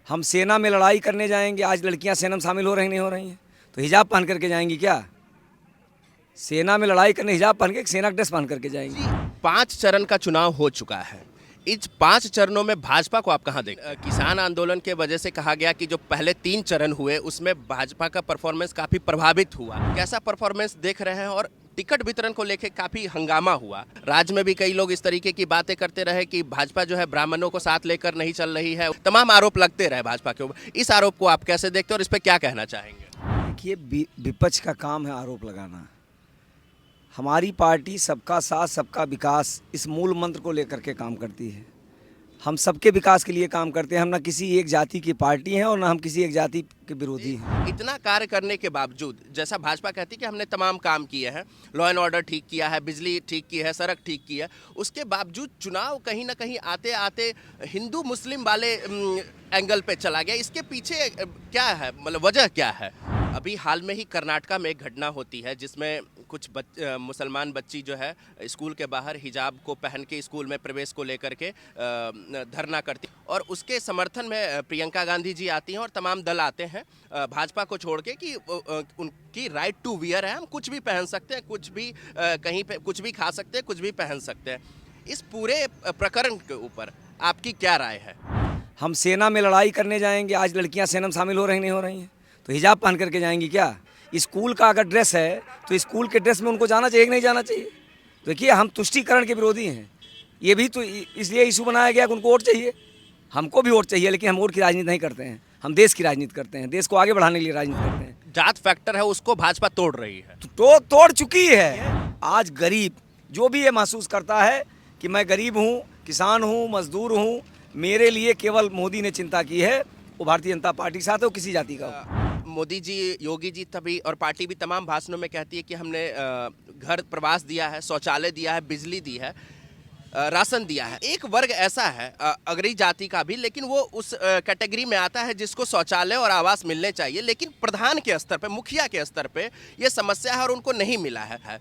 हम सेना में लड़ाई करने जाएंगे। आज लड़कियां सेना में शामिल हो रही नहीं हो रही हैं, तो हिजाब पहन करके जाएंगी क्या? सेना में लड़ाई करने हिजाब पहन के सेना ड्रेस पहन करके जाएंगी। 5 चरण का चुनाव हो चुका है। इस 5 चरणों में भाजपा को आप कहाँ देखते हैं? किसान आंदोलन के वजह से कहा गया कि जो पहले 3 चरण हुए उसमें भाजपा का परफॉर्मेंस काफी प्रभावित हुआ। कैसा परफॉर्मेंस देख रहे हैं? और टिकट वितरण को लेकर काफी हंगामा हुआ। राज्य में भी कई लोग इस तरीके की बातें करते रहे कि भाजपा जो है ब्राह्मणों को साथ लेकर नहीं चल रही है। तमाम आरोप लगते रहे भाजपा के ऊपर। इस आरोप को आप कैसे देखते हैं और इस पर क्या कहना चाहेंगे? देखिए, विपक्ष का काम है आरोप लगाना। हमारी पार्टी सबका साथ सबका विकास इस मूल मंत्र को लेकर के काम करती है। हम सबके विकास के लिए काम करते हैं। हम ना किसी एक जाति की पार्टी हैं और ना हम किसी एक जाति के विरोधी हैं। इतना कार्य करने के बावजूद, जैसा भाजपा कहती है कि हमने तमाम काम किए हैं, लॉ एंड ऑर्डर ठीक किया है, बिजली ठीक की है, सड़क ठीक की है, उसके बावजूद चुनाव कहीं ना कहीं आते आते हिंदू मुस्लिम वाले एंगल पे चला गया। इसके पीछे क्या है, मतलब वजह क्या है? अभी हाल में ही कर्नाटका में एक घटना होती है जिसमें कुछ मुसलमान बच्ची जो है स्कूल के बाहर हिजाब को पहन के स्कूल में प्रवेश को लेकर के धरना करती, और उसके समर्थन में प्रियंका गांधी जी आती हैं और तमाम दल आते हैं भाजपा को छोड़ के कि उनकी राइट टू वियर है, हम कुछ भी पहन सकते हैं, कुछ भी कहीं पे कुछ भी खा सकते हैं, कुछ भी पहन सकते हैं। इस पूरे प्रकरण के ऊपर आपकी क्या राय है? हम सेना में लड़ाई करने जाएंगे। आज लड़कियां सेना में शामिल हो रही नहीं हो रही हैं, तो हिजाब पहन करके जाएंगी क्या? स्कूल का अगर ड्रेस है तो स्कूल के ड्रेस में उनको जाना चाहिए कि नहीं जाना चाहिए? तो देखिए, हम तुष्टीकरण के विरोधी हैं। ये भी तो इसलिए इशू बनाया गया कि उनको वोट चाहिए। हमको भी वोट चाहिए, लेकिन हम वोट की राजनीति नहीं करते हैं। हम देश की राजनीति करते हैं, देश को आगे बढ़ाने के लिए राजनीति करते हैं। जात फैक्टर है उसको भाजपा तोड़ रही है। तो तोड़ चुकी है। आज गरीब जो भी ये महसूस करता है कि मैं गरीब हूँ, किसान हूँ, मजदूर हूँ, मेरे लिए केवल मोदी ने चिंता की है, वो भारतीय जनता पार्टी के साथ है, वो किसी जाति का हो। मोदी जी, योगी जी तभी और पार्टी भी तमाम भाषणों में कहती है कि हमने घर प्रवास दिया है, शौचालय दिया है, बिजली दी है, राशन दिया है। एक वर्ग ऐसा है अगरी जाति का भी, लेकिन वो उस कैटेगरी में आता है जिसको शौचालय और आवास मिलने चाहिए, लेकिन प्रधान के स्तर पे, मुखिया के स्तर पे ये समस्या है और उनको नहीं मिला है।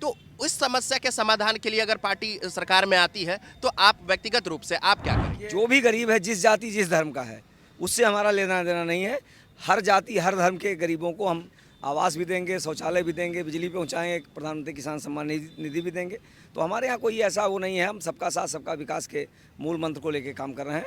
तो इस समस्या के समाधान के लिए अगर पार्टी सरकार में आती है तो आप व्यक्तिगत रूप से आप क्या करेंगे? जो भी गरीब है, जिस जाति जिस धर्म का है, उससे हमारा लेना देना नहीं है। हर जाति हर धर्म के गरीबों को हम आवास भी देंगे, शौचालय भी देंगे, बिजली पहुंचाएंगे, प्रधानमंत्री किसान सम्मान निधि भी देंगे। तो हमारे यहाँ कोई ऐसा वो नहीं है। हम सबका साथ सबका विकास के मूल मंत्र को लेकर काम कर रहे हैं।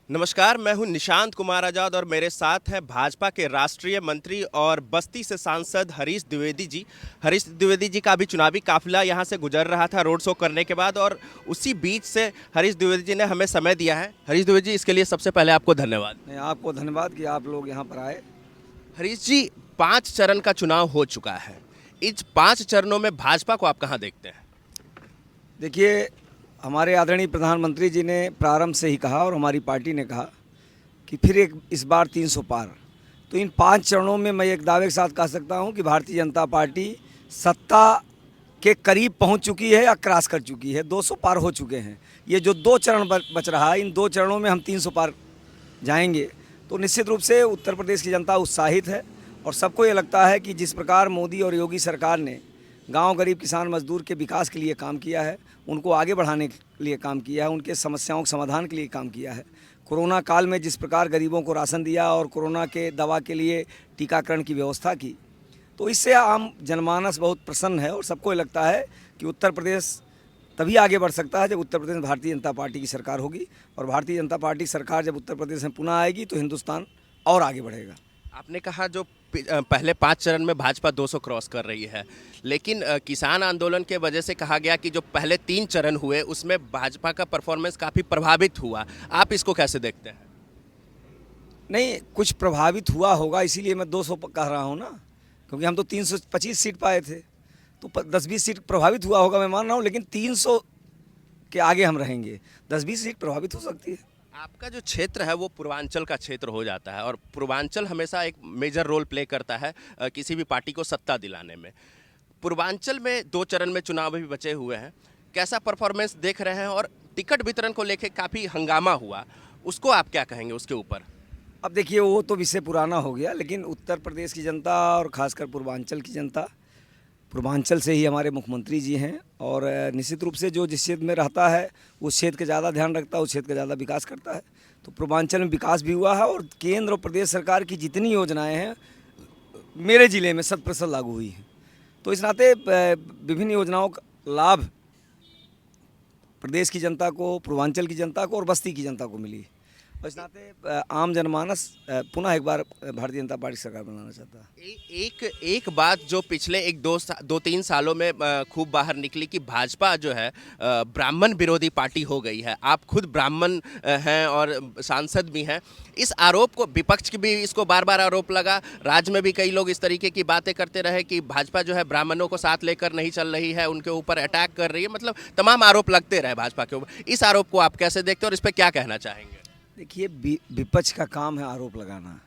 नमस्कार, मैं हूं निशांत कुमार आजाद और मेरे साथ हैं भाजपा के राष्ट्रीय मंत्री और बस्ती से सांसद हरीश द्विवेदी जी। हरीश द्विवेदी जी का भी चुनावी काफिला यहां से गुजर रहा था रोड शो करने के बाद, और उसी बीच से हरीश द्विवेदी जी ने हमें समय दिया है। हरीश द्विवेदी जी, इसके लिए सबसे पहले आपको धन्यवाद। आपको धन्यवाद कि आप लोग यहाँ पर आए। हरीश जी, 5 चरण का चुनाव हो चुका है। इस 5 चरणों में भाजपा को आप कहाँ देखते हैं? देखिए, हमारे आदरणीय प्रधानमंत्री जी ने प्रारंभ से ही कहा और हमारी पार्टी ने कहा कि फिर एक इस बार 300 पार। तो इन 5 चरणों में मैं एक दावे के साथ कह सकता हूं कि भारतीय जनता पार्टी सत्ता के करीब पहुंच चुकी है या क्रॉस कर चुकी है। 200 पार हो चुके हैं। ये जो 2 चरण बच रहा है, इन 2 चरणों में हम 300 पार जाएंगे। तो निश्चित रूप से उत्तर प्रदेश की जनता उत्साहित है और सबको ये लगता है कि जिस प्रकार मोदी और योगी सरकार ने गांव, गरीब, किसान, मजदूर के विकास के लिए काम किया है, उनको आगे बढ़ाने के लिए काम किया है, उनके समस्याओं के समाधान के लिए काम किया है। कोरोना काल में जिस प्रकार गरीबों को राशन दिया और कोरोना के दवा के लिए टीकाकरण की व्यवस्था की, तो इससे आम जनमानस बहुत प्रसन्न है और सबको लगता है कि उत्तर प्रदेश तभी आगे बढ़ सकता है जब उत्तर प्रदेश में भारतीय जनता पार्टी की सरकार होगी। और भारतीय जनता पार्टी की सरकार जब उत्तर प्रदेश में पुनः आएगी तो हिंदुस्तान और आगे बढ़ेगा। आपने कहा जो पहले 5 चरण में भाजपा 200 क्रॉस कर रही है, लेकिन किसान आंदोलन के वजह से कहा गया कि जो पहले 3 चरण हुए उसमें भाजपा का परफॉर्मेंस काफ़ी प्रभावित हुआ। आप इसको कैसे देखते हैं? नहीं, कुछ प्रभावित हुआ होगा, इसीलिए मैं 200 कह रहा हूँ ना, क्योंकि हम तो 325 सीट पाए थे, तो 10-20 सीट प्रभावित हुआ होगा, मैं मान रहा हूँ। लेकिन 300 के आगे हम रहेंगे। 10-20 सीट प्रभावित हो सकती है। आपका जो क्षेत्र है वो पूर्वांचल का क्षेत्र हो जाता है और पूर्वांचल हमेशा एक मेजर रोल प्ले करता है किसी भी पार्टी को सत्ता दिलाने में। पूर्वांचल में 2 चरण में चुनाव भी बचे हुए हैं, कैसा परफॉर्मेंस देख रहे हैं? और टिकट वितरण को लेकर काफ़ी हंगामा हुआ, उसको आप क्या कहेंगे उसके ऊपर? अब देखिए, वो तो विषय पुराना हो गया, लेकिन उत्तर प्रदेश की जनता और खासकर पूर्वांचल की जनता पूर्वांचल से ही हमारे मुख्यमंत्री जी हैं और निश्चित रूप से जो जिस क्षेत्र में रहता है उस क्षेत्र का ज़्यादा ध्यान रखता है, उस क्षेत्र का ज़्यादा विकास करता है। तो पूर्वांचल में विकास भी हुआ है और केंद्र और प्रदेश सरकार की जितनी योजनाएं हैं मेरे ज़िले में 100% लागू हुई हैं। तो इस नाते विभिन्न योजनाओं का लाभ प्रदेश की जनता को, पूर्वांचल की जनता को और बस्ती की जनता को मिली। और इस नाते आम जनमानस पुनः एक बार भारतीय जनता पार्टी सरकार बनाना चाहता है। एक बात जो पिछले दो तीन सालों में खूब बाहर निकली कि भाजपा जो है ब्राह्मण विरोधी पार्टी हो गई है। आप खुद ब्राह्मण हैं और सांसद भी हैं। इस आरोप को विपक्ष की भी इसको बार बार आरोप लगा, राज्य में भी कई लोग इस तरीके की बातें करते रहे कि भाजपा जो है ब्राह्मणों को साथ लेकर नहीं चल रही है, उनके ऊपर अटैक कर रही है, मतलब तमाम आरोप लगते रहे भाजपा के ऊपर। इस आरोप को आप कैसे देखते हैं और इस पर क्या कहना चाहेंगे? देखिए, विपक्ष का काम है आरोप लगाना।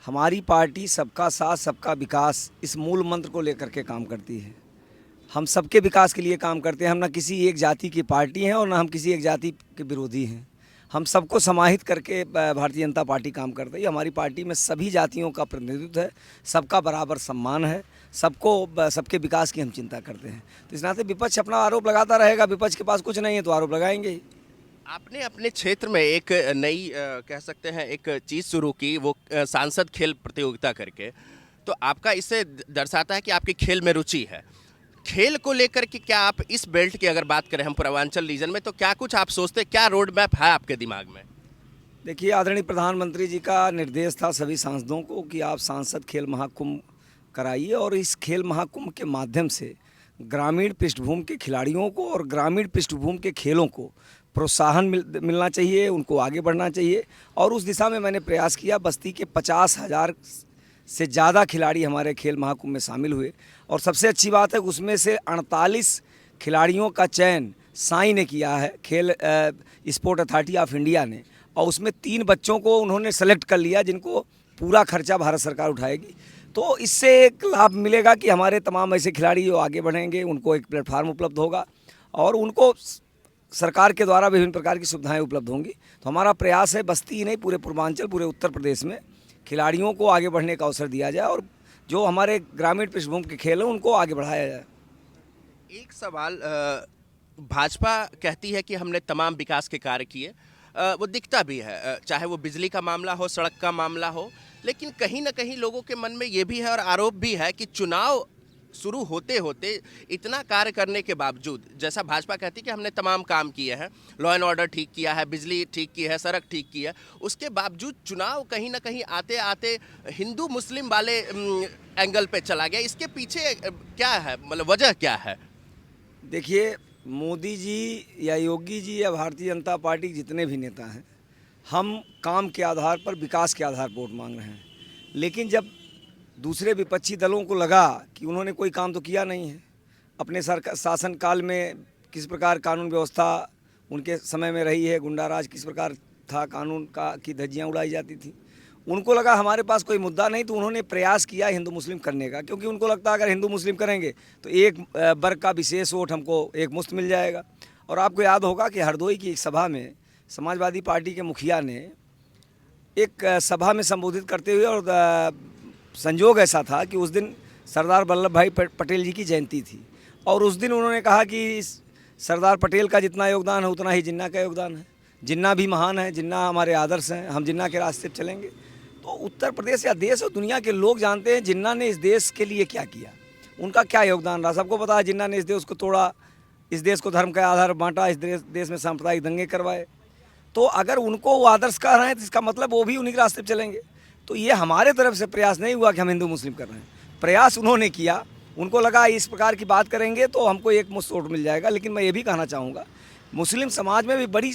हमारी पार्टी सबका साथ सबका विकास इस मूल मंत्र को लेकर के काम करती है। हम सबके विकास के लिए काम करते हैं। हम ना किसी एक जाति की पार्टी हैं और ना हम किसी एक जाति के विरोधी हैं। हम सबको समाहित करके भारतीय जनता पार्टी काम करती है। हमारी पार्टी में सभी जातियों का प्रतिनिधित्व है, सबका बराबर सम्मान है, सबके विकास की हम चिंता करते हैं। तो इस नाते विपक्ष अपना आरोप लगाता रहेगा। विपक्ष के पास कुछ नहीं है तो आरोप लगाएंगे ही। आपने अपने क्षेत्र में एक नई कह सकते हैं एक चीज़ शुरू की, वो सांसद खेल प्रतियोगिता करके। तो आपका इससे दर्शाता है कि आपकी खेल में रुचि है। खेल को लेकर के क्या आप इस बेल्ट की अगर बात करें हम पूर्वांचल रीजन में, तो क्या कुछ आप सोचते, क्या रोड मैप है आपके दिमाग में? देखिए, आदरणीय प्रधानमंत्री जी का निर्देश था सभी सांसदों को कि आप सांसद खेल महाकुंभ कराइए और इस खेल महाकुंभ के माध्यम से ग्रामीण पृष्ठभूमि के खिलाड़ियों को और ग्रामीण पृष्ठभूमि के खेलों को प्रोत्साहन मिलना चाहिए, उनको आगे बढ़ना चाहिए। और उस दिशा में मैंने प्रयास किया। बस्ती के 50,000 से ज़्यादा खिलाड़ी हमारे खेल महाकुंभ में शामिल हुए और सबसे अच्छी बात है उसमें से 48 खिलाड़ियों का चयन साई ने किया है, खेल स्पोर्ट अथॉरिटी ऑफ इंडिया ने, और उसमें 3 बच्चों को उन्होंने सेलेक्ट कर लिया जिनको पूरा खर्चा भारत सरकार उठाएगी। तो इससे एक लाभ मिलेगा कि हमारे तमाम ऐसे खिलाड़ी जो आगे बढ़ेंगे उनको एक प्लेटफार्म उपलब्ध होगा और उनको सरकार के द्वारा विभिन्न प्रकार की सुविधाएं उपलब्ध होंगी। तो हमारा प्रयास है बस्ती ही नहीं, पूरे पूर्वांचल, पूरे उत्तर प्रदेश में खिलाड़ियों को आगे बढ़ने का अवसर दिया जाए और जो हमारे ग्रामीण पृष्ठभूमि के खेल हैं उनको आगे बढ़ाया जाए। एक सवाल, भाजपा कहती है कि हमने तमाम विकास के कार्य किए, वो दिखता भी है, चाहे वो बिजली का मामला हो, सड़क का मामला हो, लेकिन कहीं ना कहीं लोगों के मन में ये भी है और आरोप भी है कि चुनाव शुरू होते होते इतना कार्य करने के बावजूद, जैसा भाजपा कहती है कि हमने तमाम काम किए हैं, लॉ एंड ऑर्डर ठीक किया है, बिजली ठीक की है, सड़क ठीक की है, उसके बावजूद चुनाव कहीं ना कहीं आते आते हिंदू मुस्लिम वाले एंगल पे चला गया। इसके पीछे क्या है, मतलब वजह क्या है? देखिए, मोदी जी या योगी जी या भारतीय जनता पार्टी के जितने भी नेता हैं, हम काम के आधार पर, विकास के आधार पर वोट मांग रहे हैं। लेकिन जब दूसरे विपक्षी दलों को लगा कि उन्होंने कोई काम तो किया नहीं है, अपने शासनकाल में किस प्रकार कानून व्यवस्था उनके समय में रही है, गुंडाराज किस प्रकार था, कानून का की धज्जियाँ उड़ाई जाती थी, उनको लगा हमारे पास कोई मुद्दा नहीं, तो उन्होंने प्रयास किया हिंदू मुस्लिम करने का, क्योंकि उनको लगता है अगर हिंदू मुस्लिम करेंगे तो एक वर्ग का विशेष वोट हमको एक मुश्त मिल जाएगा। और आपको याद होगा कि हरदोई की एक सभा में समाजवादी पार्टी के मुखिया ने एक सभा में संबोधित करते हुए, और संजोग ऐसा था कि उस दिन सरदार वल्लभ भाई पटेल जी की जयंती थी, और उस दिन उन्होंने कहा कि सरदार पटेल का जितना योगदान है उतना ही जिन्ना का योगदान है, जिन्ना भी महान है, जिन्ना हमारे आदर्श हैं, हम जिन्ना के रास्ते पर चलेंगे। तो उत्तर प्रदेश या देश और दुनिया के लोग जानते हैं जिन्ना ने इस देश के लिए क्या किया, उनका क्या योगदान रहा। सबको पता है जिन्ना ने इस देश को तोड़ा, इस देश को धर्म के आधार पर बांटा, इस देश में सांप्रदायिक दंगे करवाए। तो अगर उनको वो आदर्श कह रहे हैं तो इसका मतलब वो भी उन्हीं के रास्ते पर चलेंगे। तो ये हमारे तरफ से प्रयास नहीं हुआ कि हम हिंदू मुस्लिम कर रहे हैं, प्रयास उन्होंने किया। उनको लगा इस प्रकार की बात करेंगे तो हमको एक मुश्त वोट मिल जाएगा। लेकिन मैं ये भी कहना चाहूँगा, मुस्लिम समाज में भी बड़ी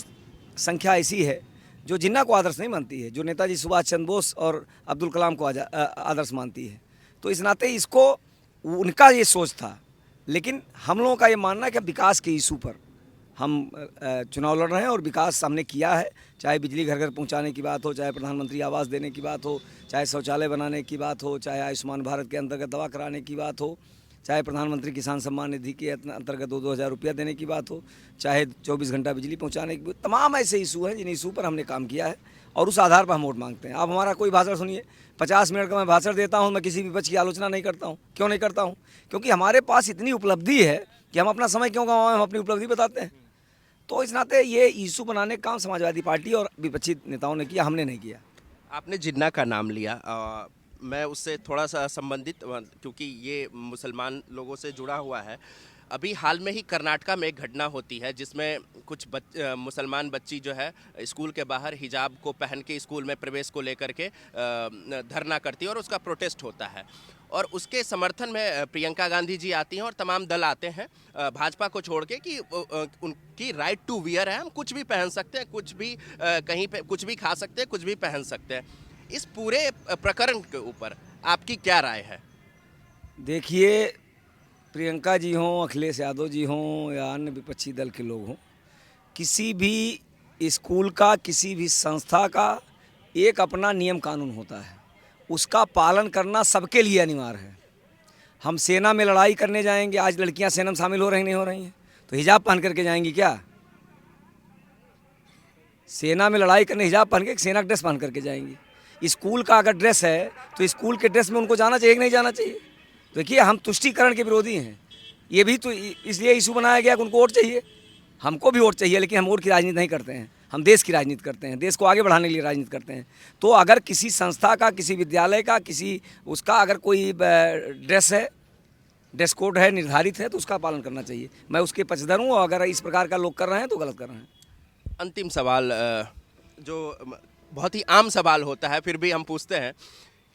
संख्या ऐसी है जो जिन्ना को आदर्श नहीं मानती है, जो नेताजी सुभाष चंद्र बोस और अब्दुल कलाम को आदर्श मानती है। तो इस नाते इसको, उनका ये सोच था। लेकिन हम लोगों का ये मानना है कि विकास के इशू पर हम चुनाव लड़ रहे हैं और विकास हमने किया है, चाहे बिजली घर घर पहुंचाने की बात हो, चाहे प्रधानमंत्री आवास देने की बात हो, चाहे शौचालय बनाने की बात हो, चाहे आयुष्मान भारत के अंतर्गत दवा कराने की बात हो, चाहे प्रधानमंत्री किसान सम्मान निधि के अंतर्गत 2-2 हज़ार रुपया देने की बात हो, चाहे 24 घंटा बिजली पहुंचाने की, तमाम ऐसे इशू हैं जिन इशू पर हमने काम किया है और उस आधार पर हम वोट मांगते हैं। आप हमारा कोई भाषण सुनिए, 50 मिनट का मैं भाषण देता हूँ, मैं किसी विपक्ष की आलोचना नहीं करता हूँ। क्यों नहीं करता हूँ? क्योंकि हमारे पास इतनी उपलब्धि है कि हम अपना समय क्यों गंवाएं, हम अपनी उपलब्धि बताते हैं। तो इस नाते ये इशू बनाने का काम समाजवादी पार्टी और विपक्षी नेताओं ने किया, हमने नहीं किया। आपने जिन्ना का नाम लिया, मैं उससे थोड़ा सा संबंधित, क्योंकि ये मुसलमान लोगों से जुड़ा हुआ है। अभी हाल में ही कर्नाटका में एक घटना होती है जिसमें कुछ मुसलमान बच्ची जो है स्कूल के बाहर हिजाब को पहन के स्कूल में प्रवेश को लेकर के धरना करती है और उसका प्रोटेस्ट होता है। और उसके समर्थन में प्रियंका गांधी जी आती हैं और तमाम दल आते हैं भाजपा को छोड़ के कि उनकी राइट टू वियर है, हम कुछ भी पहन सकते हैं, कुछ भी कहीं पे कुछ भी खा सकते हैं, कुछ भी पहन सकते हैं। इस पूरे प्रकरण के ऊपर आपकी क्या राय है? देखिए, प्रियंका जी हों, अखिलेश यादव जी हों या अन्य विपक्षी दल के लोग हों, किसी भी स्कूल का, किसी भी संस्था का एक अपना नियम कानून होता है, उसका पालन करना सबके लिए अनिवार्य है। हम सेना में लड़ाई करने जाएंगे, आज लड़कियां सेना में शामिल हो रही नहीं हो रही हैं, तो हिजाब पहन करके जाएंगी क्या? सेना में लड़ाई करने हिजाब पहन के, सेना का ड्रेस पहन करके जाएंगी। स्कूल का अगर ड्रेस है तो स्कूल के ड्रेस में उनको जाना चाहिए कि नहीं जाना चाहिए? देखिए, हम तुष्टीकरण के विरोधी हैं। ये भी तो इसलिए इशू बनाया गया कि उनको वोट चाहिए। हमको भी वोट चाहिए, लेकिन हम वोट की राजनीति नहीं करते हैं, हम देश की राजनीति करते हैं, देश को आगे बढ़ाने के लिए राजनीति करते हैं। तो अगर किसी संस्था का, किसी विद्यालय का, किसी उसका अगर कोई ड्रेस है, ड्रेस कोड है, निर्धारित है, तो उसका पालन करना चाहिए। मैं उसके पक्षधर हूँ और अगर इस प्रकार का लोग कर रहे हैं तो गलत कर रहे हैं। अंतिम सवाल, जो बहुत ही आम सवाल होता है, फिर भी हम पूछते हैं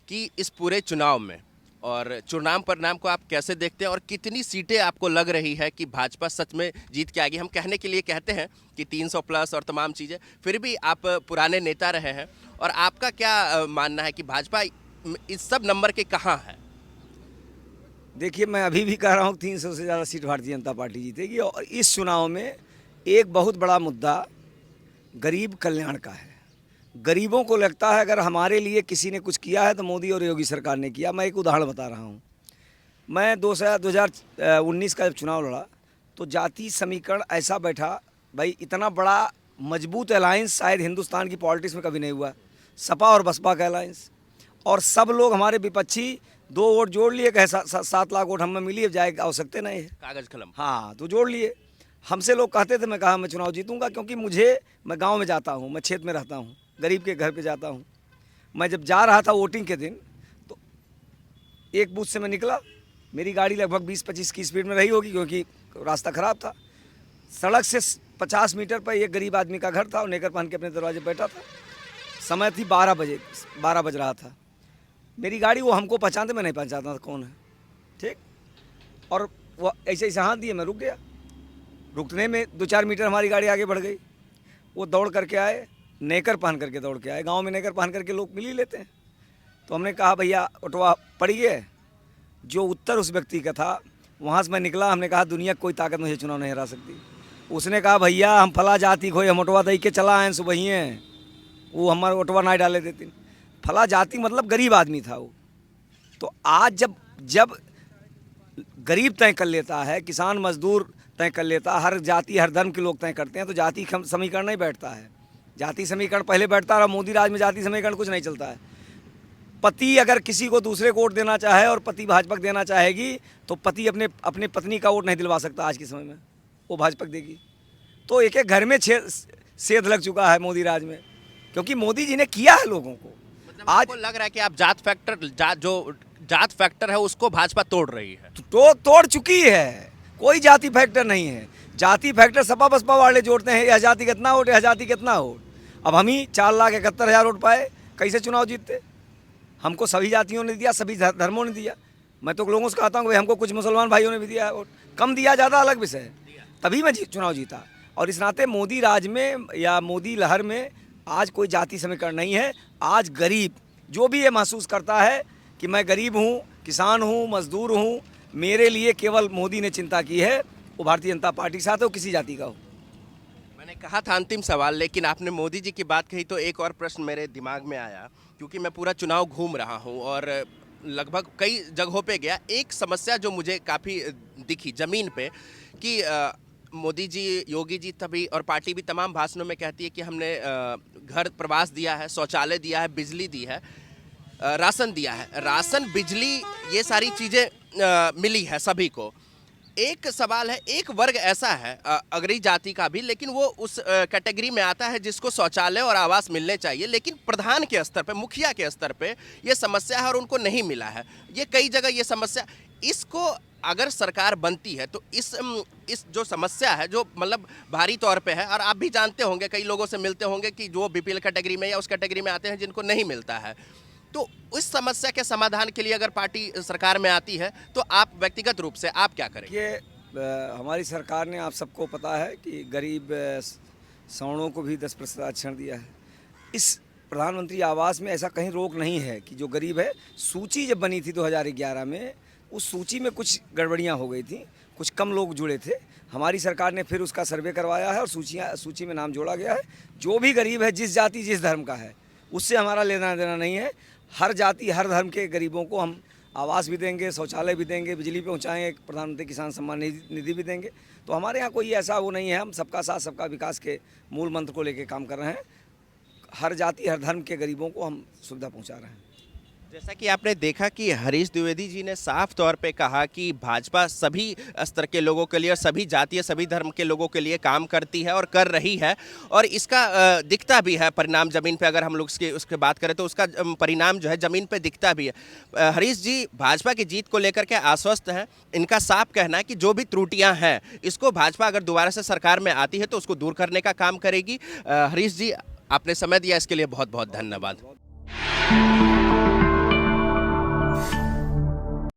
कि इस पूरे चुनाव में और चुनाव परिणाम को आप कैसे देखते हैं और कितनी सीटें आपको लग रही है कि भाजपा सच में जीत के आएगी? हम कहने के लिए कहते हैं कि 300 प्लस और तमाम चीज़ें, फिर भी आप पुराने नेता रहे हैं और आपका क्या मानना है कि भाजपा इस सब नंबर के कहाँ है? देखिए, मैं अभी भी कह रहा हूँ 300 से ज़्यादा सीट भारतीय जनता पार्टी जीतेगी। और इस चुनाव में एक बहुत बड़ा मुद्दा गरीब कल्याण का है। गरीबों को लगता है अगर हमारे लिए किसी ने कुछ किया है तो मोदी और योगी सरकार ने किया। मैं एक उदाहरण बता रहा हूँ। मैं 2019 का जब चुनाव लड़ा तो जाति समीकरण ऐसा बैठा, भाई इतना बड़ा मजबूत अलायंस शायद हिंदुस्तान की पॉलिटिक्स में कभी नहीं हुआ, सपा और बसपा का अलायंस। और सब लोग हमारे विपक्षी 2 वोट जोड़ लिए, कहे 7 लाख वोट हमें मिली, अब जाए आवश्यकता नहीं है, कागज कलम। हाँ, तो जोड़ लिए। हमसे लोग कहते थे, मैं कहा मैं चुनाव जीतूंगा, क्योंकि मैं गांव में जाता हूं, मैं क्षेत्र में रहता हूं, गरीब के घर पे जाता हूं। मैं जब जा रहा था वोटिंग के दिन तो एक बूथ से मैं निकला, मेरी गाड़ी लगभग 20-25 की स्पीड में रही होगी क्योंकि रास्ता ख़राब था। सड़क से 50 मीटर पर एक गरीब आदमी का घर था और नेकर पहन के अपने दरवाजे पर बैठा था। समय थी 12 बज रहा था। मेरी गाड़ी, वो हमको पहचानते, मैं नहीं पहचानता था कौन है, ठीक। और वो ऐसे ऐसे हाथ दिए, मैं रुक गया। रुकने में 2-4 मीटर हमारी गाड़ी आगे बढ़ गई। वो दौड़ करके आए, नेकर पहन करके दौड़ के आए। गांव में नेकर पहन करके लोग मिल ही लेते हैं। तो हमने कहा भैया ऑटोवा पड़िए। जो उत्तर उस व्यक्ति का था, वहाँ से मैं निकला। हमने कहा दुनिया कोई ताकत मुझे चुनाव नहीं हरा सकती। उसने कहा भैया हम फला जाति खोए, हम ऑटोवा दे के चला आए सुबह ही हैं, वो हमारे ऑटोवा नहीं डाले देते। फला जाति मतलब गरीब आदमी था वो। तो आज जब गरीब तय कर लेता है, किसान मजदूर तय कर लेता है, हर जाति हर धर्म के लोग तय करते हैं, तो जाति समीकरण नहीं बैठता है। जाति समीकरण पहले बैठता रहा, मोदी राज में जाति समीकरण कुछ नहीं चलता है। पति अगर किसी को दूसरे को वोट देना चाहे और पति भाजपा देना चाहेगी तो पति अपने पत्नी का वोट नहीं दिलवा सकता आज के समय में, वो भाजपा देगी। तो एक एक घर में सेध लग चुका है मोदी राज में, क्योंकि मोदी जी ने किया है लोगों को। मतलब आज लग रहा है कि आप जात फैक्टर है उसको भाजपा तोड़ रही है। तो तोड़ चुकी है, कोई जाति फैक्टर नहीं है। जाति फैक्टर सपा बसपा वाले जोड़ते हैं, यह जाति कितना वोट, यह जाति कितना वोट। अब हम ही 4,71,000 वोट पाए, कैसे चुनाव जीतते? हमको सभी जातियों ने दिया, सभी धर्मों ने दिया। मैं तो लोगों से कहता हूँ भाई हमको कुछ मुसलमान भाइयों ने भी दिया है वोट, कम दिया ज़्यादा अलग विषय है, तभी मैं चुनाव जीता। और इस नाते मोदी राज में या मोदी लहर में आज कोई जाति समीकरण नहीं है। आज गरीब जो भी ये महसूस करता है कि मैं गरीब हूँ, किसान हूँ, मजदूर हूँ, मेरे लिए केवल मोदी ने चिंता की है, वो भारतीय जनता पार्टी के साथ हो, किसी जाति का हो। मैंने कहा था अंतिम सवाल, लेकिन आपने मोदी जी की बात कही तो एक और प्रश्न मेरे दिमाग में आया, क्योंकि मैं पूरा चुनाव घूम रहा हूँ और लगभग कई जगहों पे गया, एक समस्या जो मुझे काफ़ी दिखी ज़मीन पे कि मोदी जी, योगी जी तभी और पार्टी भी तमाम भाषणों में कहती है कि हमने घर प्रवास दिया है, शौचालय दिया है, बिजली दी है, राशन दिया है। राशन, बिजली, ये सारी चीज़ें मिली है सभी को। एक सवाल है, एक वर्ग ऐसा है अगरी जाति का भी, लेकिन वो उस कैटेगरी में आता है जिसको शौचालय और आवास मिलने चाहिए, लेकिन प्रधान के स्तर पे, मुखिया के स्तर पे ये समस्या है और उनको नहीं मिला है। ये कई जगह ये समस्या, इसको अगर सरकार बनती है तो इस जो समस्या है, जो मतलब भारी तौर पे है, और आप भी जानते होंगे, कई लोगों से मिलते होंगे कि जो बीपीएल कैटेगरी में या उस कैटेगरी में आते हैं जिनको नहीं मिलता है, तो उस समस्या के समाधान के लिए अगर पार्टी सरकार में आती है तो आप व्यक्तिगत रूप से आप क्या करेंगे? ये हमारी सरकार ने, आप सबको पता है कि गरीब सवर्णों को भी 10% आरक्षण दिया है। इस प्रधानमंत्री आवास में ऐसा कहीं रोक नहीं है कि जो गरीब है, सूची जब बनी थी 2011 में, उस सूची में कुछ गड़बड़ियां हो गई थी, कुछ कम लोग जुड़े थे। हमारी सरकार ने फिर उसका सर्वे करवाया है और सूची में नाम जोड़ा गया है। जो भी गरीब है, जिस जाति जिस धर्म का है, उससे हमारा लेना देना नहीं है। हर जाति हर धर्म के गरीबों को हम आवास भी देंगे, शौचालय भी देंगे, बिजली पहुंचाएंगे, प्रधानमंत्री किसान सम्मान निधि भी देंगे। तो हमारे यहाँ कोई ऐसा वो नहीं है। हम सबका साथ सबका विकास के मूल मंत्र को लेकर काम कर रहे हैं। हर जाति हर धर्म के गरीबों को हम सुविधा पहुंचा रहे हैं। जैसा कि आपने देखा कि हरीश द्विवेदी जी ने साफ तौर पे कहा कि भाजपा सभी स्तर के लोगों के लिए और सभी जातीय सभी धर्म के लोगों के लिए काम करती है और कर रही है, और इसका दिखता भी है परिणाम ज़मीन पे। अगर हम लोग उसके बात करें तो उसका परिणाम जो है ज़मीन पे दिखता भी है। हरीश जी भाजपा की जीत को लेकर के आश्वस्त हैं। इनका साफ कहना है कि जो भी त्रुटियाँ हैं, इसको भाजपा अगर दोबारा से सरकार में आती है तो उसको दूर करने का काम करेगी। हरीश जी, आपने समय दिया, इसके लिए बहुत बहुत धन्यवाद।